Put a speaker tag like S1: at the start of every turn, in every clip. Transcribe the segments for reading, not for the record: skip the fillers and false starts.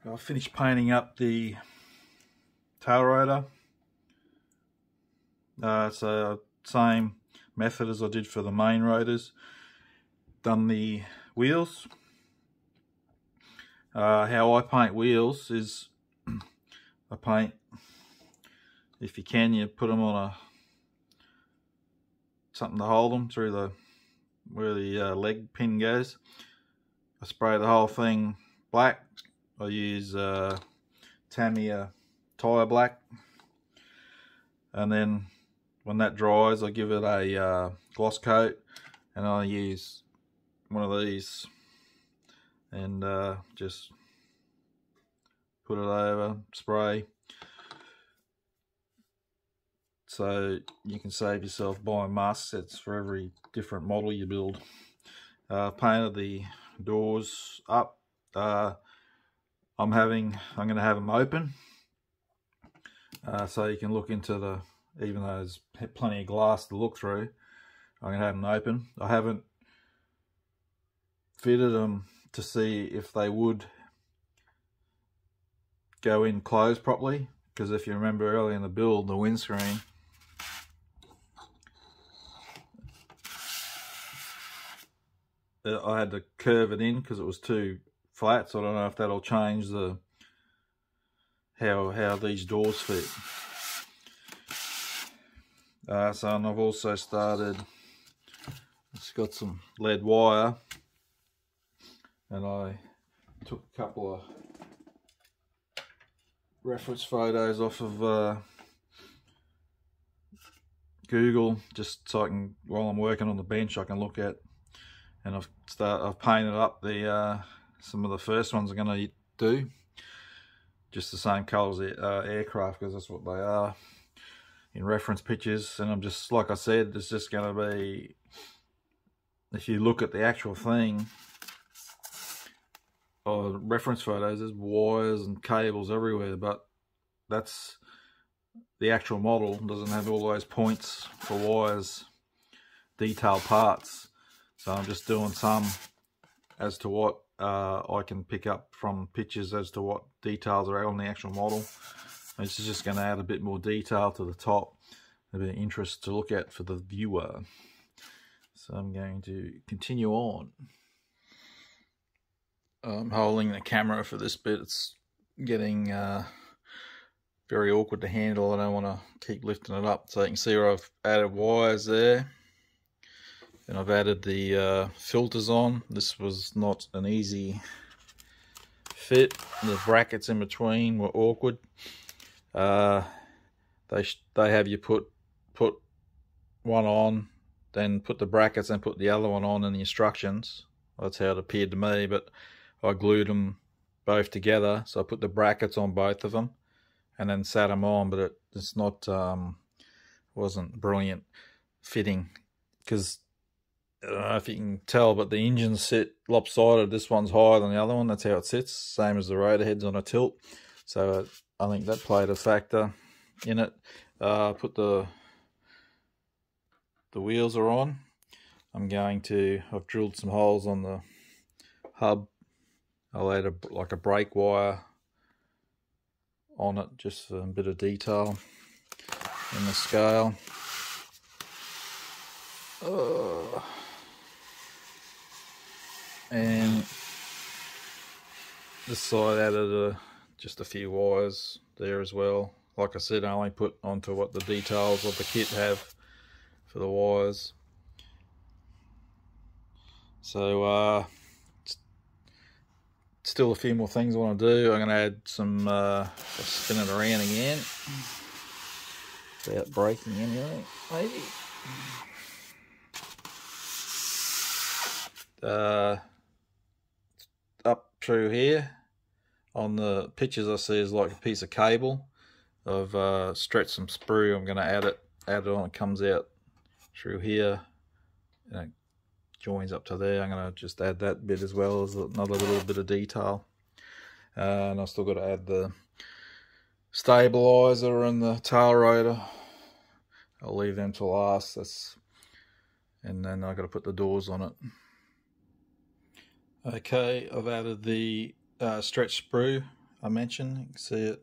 S1: I finished painting up the tail rotor. So same method as I did for the main rotors. Done the wheels. How I paint wheels is I paint, if you can, you put them on something to hold them through where the leg pin goes. I spray the whole thing black. I use Tamiya tyre black, and then when that dries I give it a gloss coat, and I use one of these and just put it over, spray, so you can save yourself buying mask sets for every different model you build. Painted the doors up. I'm going to have them open, so you can look into even though there's plenty of glass to look through, I'm going to have them open. I haven't fitted them to see if they would go in closed properly, because if you remember earlier in the build, the windscreen, I had to curve it in because it was too flat, so I don't know if that'll change how these doors fit. So, and I've also started, it's got some lead wire, and I took a couple of reference photos off of Google, just so I can, while I'm working on the bench, I can look at, and I've painted up the some of the first ones I'm going to do, just the same colour as the aircraft, because that's what they are in reference pictures. And I'm just, like I said, it's just going to be, if you look at the actual thing, or reference photos, there's wires and cables everywhere, but that's the actual model. Doesn't have all those points for wires, detailed parts. So I'm just doing some as to what I can pick up from pictures as to what details are on the actual model. This is just going to add a bit more detail to the top, a bit of interest to look at for the viewer. So I'm going to continue on. I'm holding the camera for this bit. It's getting very awkward to handle. I don't want to keep lifting it up. So you can see where I've added wires there. And I've added the filters on. This was not an easy fit. The brackets in between were awkward. They have you put one on, then put the brackets, and put the other one on in the instructions. That's how it appeared to me, but I glued them both together. So I put the brackets on both of them and then sat them on, but it's not wasn't brilliant fitting, because I don't know if you can tell, but the engines sit lopsided. This one's higher than the other one. That's how it sits, same as the rotor heads on a tilt. So I think that played a factor in it. Put the wheels are on. I've drilled some holes on the hub. I laid like a brake wire on it, just for a bit of detail in the scale. And this side added just a few wires there as well. Like I said, I only put onto what the details of the kit have for the wires. So still a few more things I want to do. I'm going to add some, spin it around again without breaking anything, maybe. Up through here on the pictures I see is like a piece of cable. I've stretched some sprue. I'm going to add it on. It comes out through here and it joins up to there. I'm going to just add that bit as well as another little bit of detail. And I've still got to add the stabilizer and the tail rotor. I'll leave them to last. And then I've got to put the doors on it. Okay, I've added the stretch sprue I mentioned. You can see it.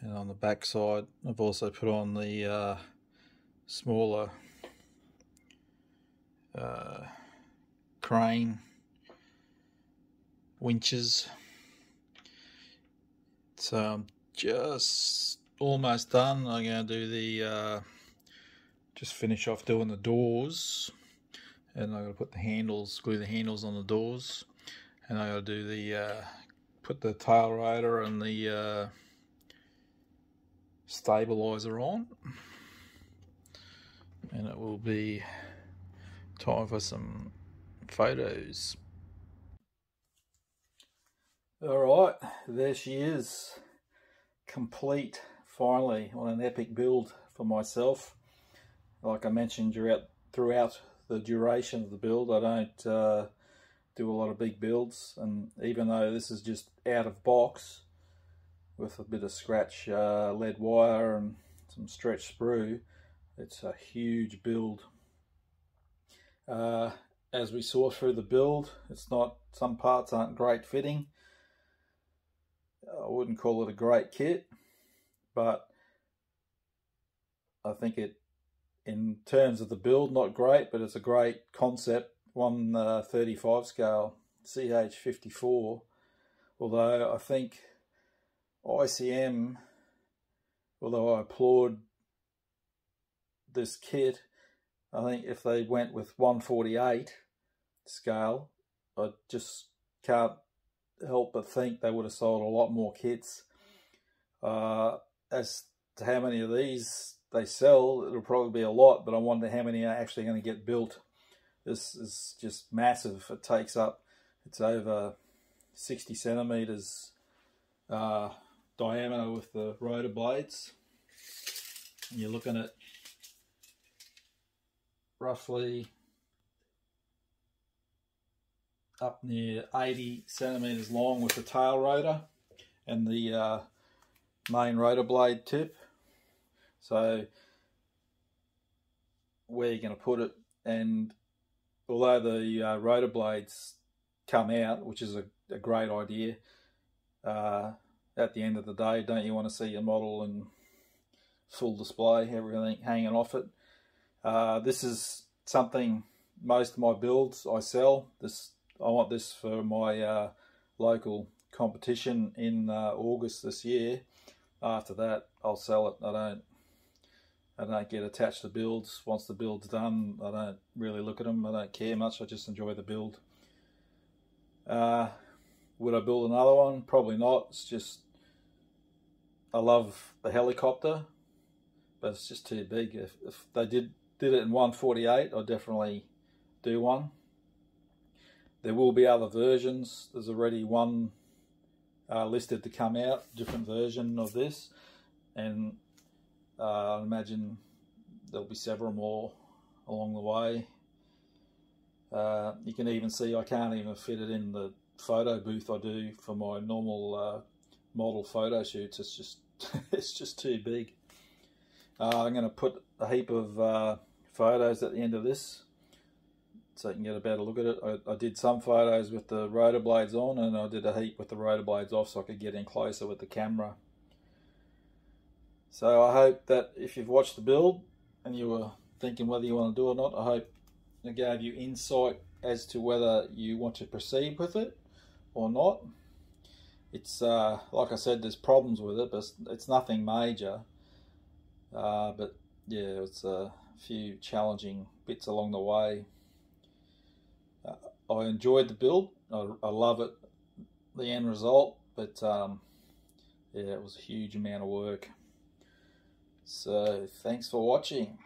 S1: And on the back side, I've also put on the smaller crane winches. So I'm just almost done. I'm going to do the just finish off doing the doors, and I'm going to put the handles, glue the handles on the doors, and I'm going to do the put the tail rotor and the stabilizer on, and it will be time for some photos. Alright, there she is, complete finally on an epic build for myself. Like I mentioned throughout the duration of the build, I don't do a lot of big builds, and even though this is just out of box with a bit of scratch lead wire and some stretch sprue, it's a huge build. As we saw through the build, some parts aren't great fitting. I wouldn't call it a great kit, but I think it, in terms of the build, not great, but it's a great concept. 1/35 scale CH-54, although I think ICM, although I applaud this kit, I think if they went with 1/48 scale, I just can't help but think they would have sold a lot more kits. As to how many of these they sell, it'll probably be a lot, but I wonder how many are actually going to get built. This is just massive. It takes up, it's over 60 centimeters diameter with the rotor blades. And you're looking at roughly up near 80 centimeters long with the tail rotor and the main rotor blade tip. So where you're going to put it, and although the rotor blades come out, which is a great idea, at the end of the day, don't you want to see your model in full display, everything hanging off it? This is something most of my builds I sell. I want this for my local competition in August this year. After that, I'll sell it. I don't get attached to builds. Once the build's done, I don't really look at them. I don't care much. I just enjoy the build. Would I build another one? Probably not. It's just, I love the helicopter, but it's just too big. If they did it in 1/48, I'd definitely do one. There will be other versions. There's already one listed to come out, different version of this, and I imagine there'll be several more along the way. You can even see I can't even fit it in the photo booth I do for my normal model photo shoots. It's just it's just too big. I'm going to put a heap of photos at the end of this so you can get a better look at it. I did some photos with the rotor blades on, and I did a heap with the rotor blades off so I could get in closer with the camera. So I hope that if you've watched the build and you were thinking whether you want to do it or not, I hope it gave you insight as to whether you want to proceed with it or not. It's like I said, there's problems with it, but it's nothing major. But yeah, it's a few challenging bits along the way. I enjoyed the build. I love it, the end result, but yeah, it was a huge amount of work. So thanks for watching.